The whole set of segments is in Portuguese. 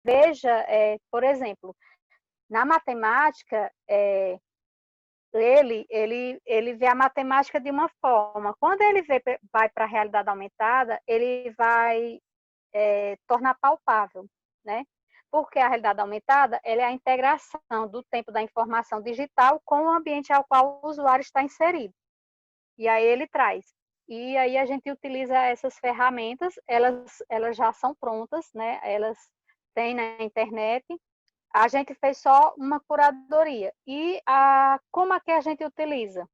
veja, por exemplo, na matemática, ele vê a matemática de uma forma. Quando ele vai para a realidade aumentada, ele vai tornar palpável, né? Porque a realidade aumentada ela é a integração do tempo da informação digital com o ambiente ao qual o usuário está inserido. E aí ele traz. E aí a gente utiliza essas ferramentas, elas já são prontas, né? Elas têm na internet. A gente fez só uma curadoria. E como é que a gente utiliza?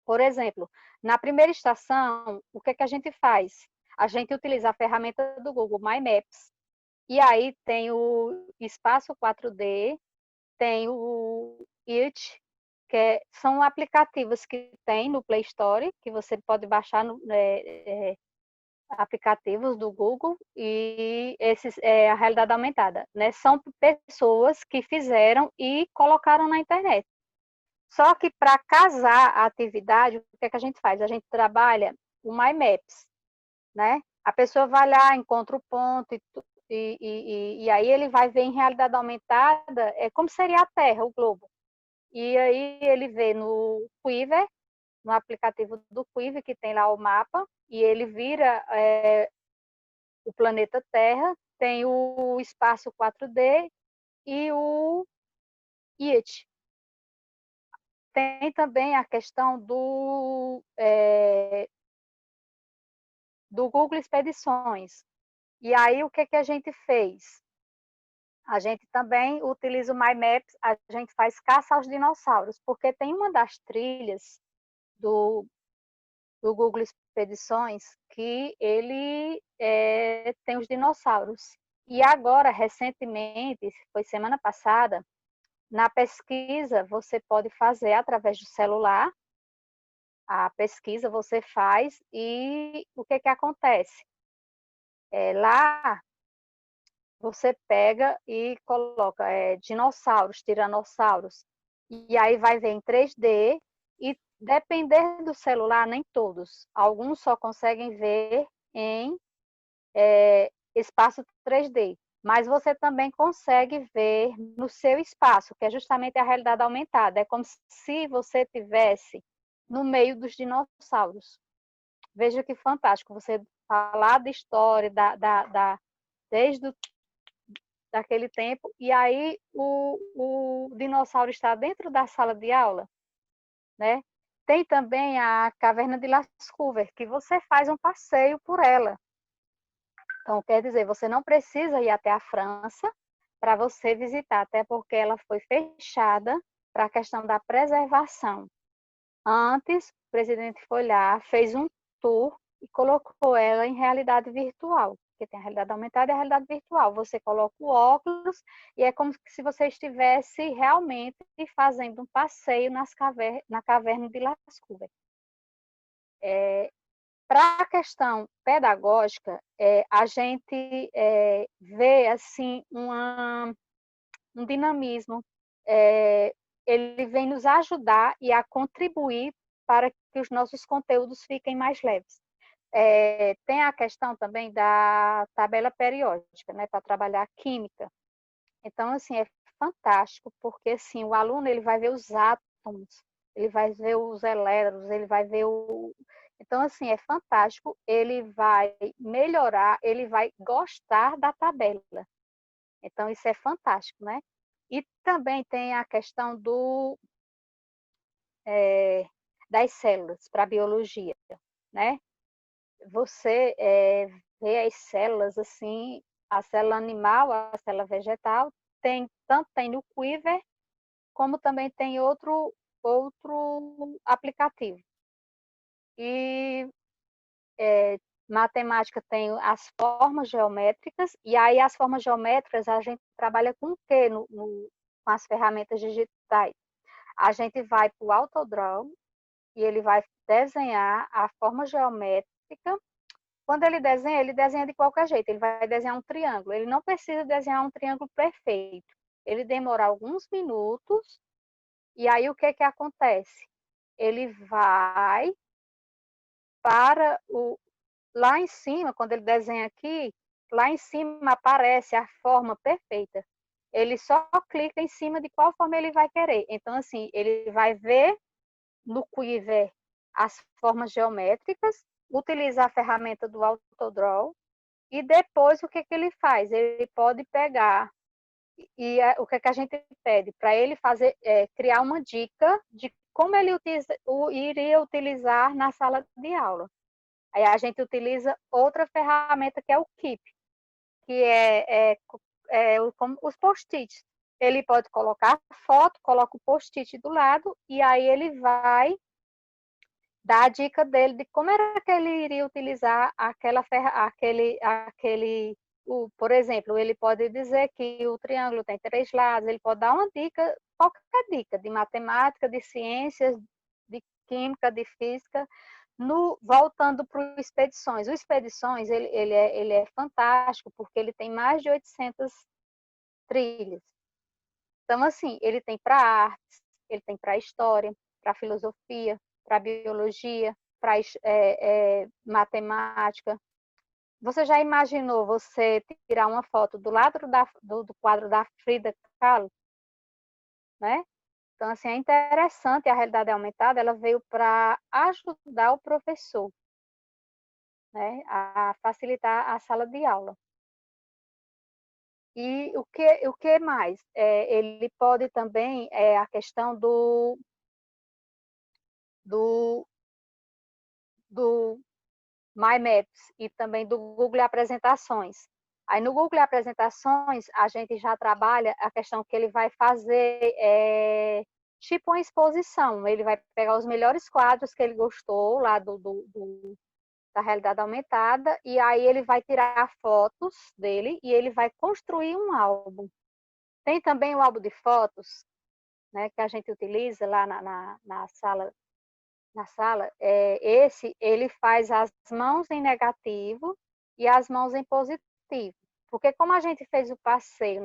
Por exemplo, na primeira estação, o que é que a gente faz? A gente utiliza a ferramenta do Google My Maps, e aí tem o espaço 4D, tem o It, são aplicativos que tem no Play Store, que você pode baixar aplicativos do Google, e esses é a realidade aumentada, né? São pessoas que fizeram e colocaram na internet. Só que para casar a atividade, o que é que a gente faz? A gente trabalha o My Maps, né? A pessoa vai lá, encontra o ponto e aí ele vai ver em realidade aumentada como seria a Terra, o globo. E aí ele vê no Quiver, no aplicativo do Quiver, que tem lá o mapa, e ele vira o planeta Terra, tem o espaço 4D e o IET. Tem também a questão do Google Expedições. E aí, o que, que a gente fez? A gente também utiliza o My Maps, a gente faz caça aos dinossauros, porque tem uma das trilhas do Google Expedições que ele tem os dinossauros. E agora, recentemente, foi semana passada, na pesquisa você pode fazer através do celular, a pesquisa você faz e o que, que acontece? Lá você pega e coloca dinossauros, tiranossauros, e aí vai ver em 3D, e depender do celular, nem todos. Alguns só conseguem ver em espaço 3D, mas você também consegue ver no seu espaço, que é justamente a realidade aumentada. É como se você tivesse no meio dos dinossauros. Veja que fantástico, você falar de história, desde daquele tempo, e aí o dinossauro está dentro da sala de aula, né? Tem também a caverna de Lascaux, que você faz um passeio por ela. Então, quer dizer, você não precisa ir até a França para você visitar, até porque ela foi fechada para a questão da preservação. Antes, o presidente foi lá, fez um tour e colocou ela em realidade virtual, porque tem a realidade aumentada e a realidade virtual. Você coloca o óculos e é como se você estivesse realmente fazendo um passeio na caverna de Lascaux. Para a questão pedagógica, a gente vê assim um dinamismo. Ele vem nos ajudar e a contribuir para que os nossos conteúdos fiquem mais leves. Tem a questão também da tabela periódica, né, para trabalhar química. Então, assim, é fantástico, porque assim, o aluno ele vai ver os átomos, ele vai ver os elétrons, ele vai ver o. Então, assim, é fantástico, ele vai melhorar, ele vai gostar da tabela. Então, isso é fantástico, né? E também tem a questão das células para a biologia, né? Você vê as células assim, a célula animal, a célula vegetal, tanto tem no Quiver, como também tem outro aplicativo. E matemática tem as formas geométricas, e aí as formas geométricas a gente trabalha com o quê com as ferramentas digitais? A gente vai para o Autodraw e ele vai desenhar a forma geométrica. Quando ele desenha de qualquer jeito, ele vai desenhar um triângulo. Ele não precisa desenhar um triângulo perfeito. Ele demora alguns minutos, e aí o que que acontece? Ele vai para lá em cima, quando ele desenha aqui, lá em cima aparece a forma perfeita. Ele só clica em cima de qual forma ele vai querer. Então, assim, ele vai ver no Quiver as formas geométricas, utiliza a ferramenta do AutoDraw e depois o que ele faz? Ele pode pegar o que a gente pede? Para ele fazer, criar uma dica de como ele iria utilizar na sala de aula. Aí a gente utiliza outra ferramenta que é o Keep, que como os post-its. Ele pode colocar foto, coloca o post-it do lado e aí ele vai dar a dica dele de como era que ele iria utilizar por exemplo, ele pode dizer que o triângulo tem 3 lados, ele pode dar uma dica, qualquer dica, de matemática, de ciências, de química, de física, voltando para o Expedições. O Expedições, ele é fantástico, porque ele tem mais de 800 trilhas. Então, assim, ele tem para artes, ele tem para história, para filosofia, para biologia, para matemática. Você já imaginou você tirar uma foto do lado do quadro da Frida Kahlo? Né? Então, assim, é interessante, a realidade aumentada, ela veio para ajudar o professor, né, a facilitar a sala de aula. E o que mais? Ele pode também, a questão do, do My Maps e também do Google Apresentações. Aí no Google Apresentações, a gente já trabalha a questão que ele vai fazer tipo uma exposição. Ele vai pegar os melhores quadros que ele gostou lá da realidade aumentada, e aí ele vai tirar fotos dele e ele vai construir um álbum. Tem também o álbum de fotos, né, que a gente utiliza lá na sala. Esse ele faz as mãos em negativo e as mãos em positivo. Porque como a gente fez o passeio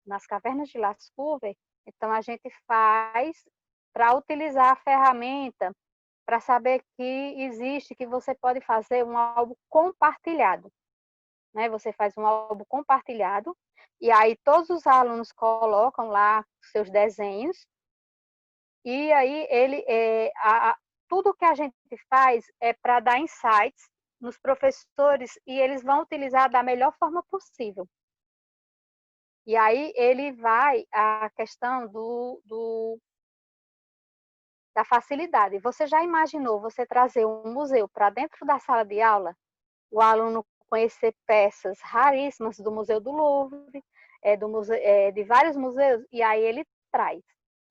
nas cavernas de Lascaux, então a gente faz para utilizar a ferramenta para saber que existe, que você pode fazer um álbum compartilhado. Né? Você faz um álbum compartilhado e aí todos os alunos colocam lá seus desenhos e aí tudo que a gente faz é para dar insights nos professores e eles vão utilizar da melhor forma possível. E aí ele vai a questão da facilidade. Você já imaginou você trazer um museu para dentro da sala de aula? O aluno conhecer peças raríssimas do Museu do Louvre, de vários museus, e aí ele traz.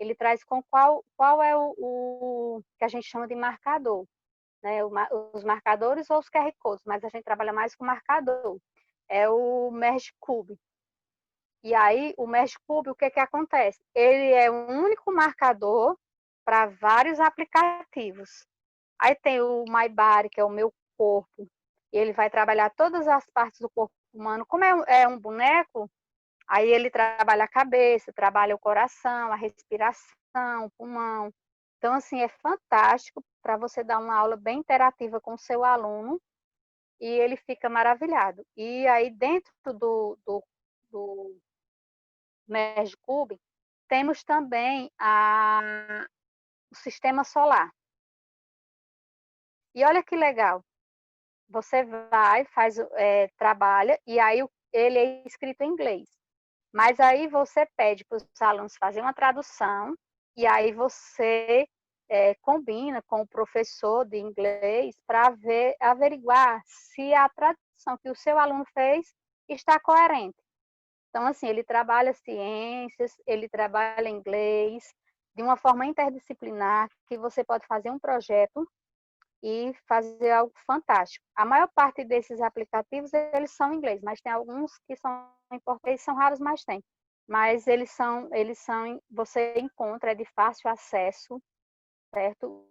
Ele traz com qual é o que a gente chama de marcador. Né? Os marcadores ou os QR Codes, mas a gente trabalha mais com marcador. É o Merge Cube. E aí, o Merge Cube, o que acontece? Ele é um único marcador para vários aplicativos. Aí tem o My Body, que é o meu corpo. Ele vai trabalhar todas as partes do corpo humano. Como é um boneco, aí ele trabalha a cabeça, trabalha o coração, a respiração, o pulmão. Então, assim, é fantástico para você dar uma aula bem interativa com o seu aluno e ele fica maravilhado. E aí, dentro do Merge Cube, temos também o sistema solar. E olha que legal, você vai, trabalha, e aí ele é escrito em inglês. Mas aí você pede para os alunos fazerem uma tradução, e aí você combina com o professor de inglês para averiguar se a tradução que o seu aluno fez está coerente. Então, assim, ele trabalha ciências, ele trabalha inglês, de uma forma interdisciplinar, que você pode fazer um projeto e fazer algo fantástico. A maior parte desses aplicativos, eles são em inglês, mas tem alguns que são em português, são raros, mas tem. Mas você encontra, é de fácil acesso, certo?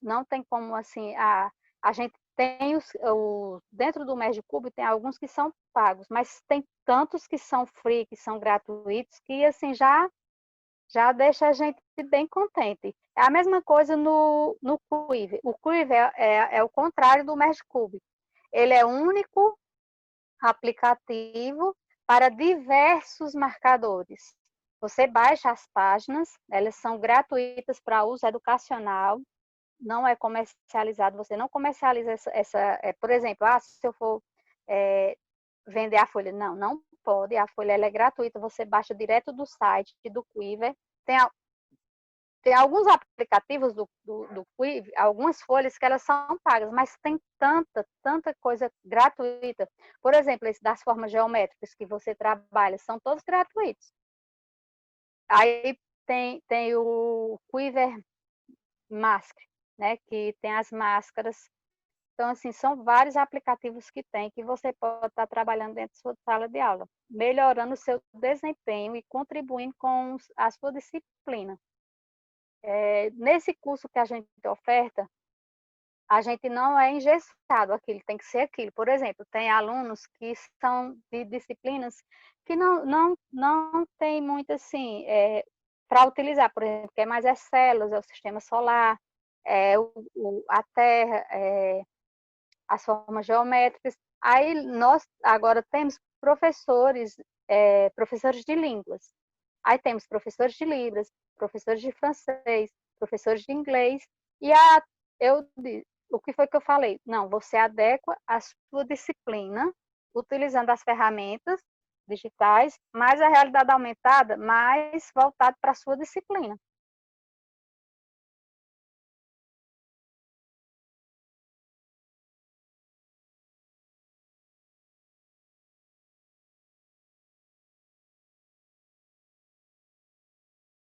Não tem como, assim, a gente tem dentro do Merge Cube tem alguns que são pagos, mas tem tantos que são free, que são gratuitos, que, assim, já deixa a gente bem contente. É a mesma coisa no Quiver. O Quiver é o contrário do Merge Cube. Ele é único, aplicativo para diversos marcadores. Você baixa as páginas, elas são gratuitas para uso educacional, não é comercializado, você não comercializa por exemplo, se eu for vender a folha, não pode, a folha ela é gratuita, você baixa direto do site do Quiver, tem alguns aplicativos do Quiver, algumas folhas que elas são pagas, mas tem tanta coisa gratuita. Por exemplo, esse das formas geométricas que você trabalha, são todos gratuitos. Aí tem o Quiver Mask, né, que tem as máscaras. Então, assim, são vários aplicativos que tem, que você pode estar trabalhando dentro da sua sala de aula, melhorando o seu desempenho e contribuindo com a sua disciplina. Nesse curso que a gente oferta, a gente não é engessado, aquilo tem que ser aquilo. Por exemplo, tem alunos que são de disciplinas que não tem muito assim, para utilizar, por exemplo, que é mais as células, é o sistema solar, a Terra, as formas geométricas. Aí nós agora temos professores de línguas. Aí temos professores de Libras, professores de francês, professores de inglês. E o que foi que eu falei? Não, você adequa a sua disciplina utilizando as ferramentas digitais, mais a realidade aumentada, mais voltado para a sua disciplina.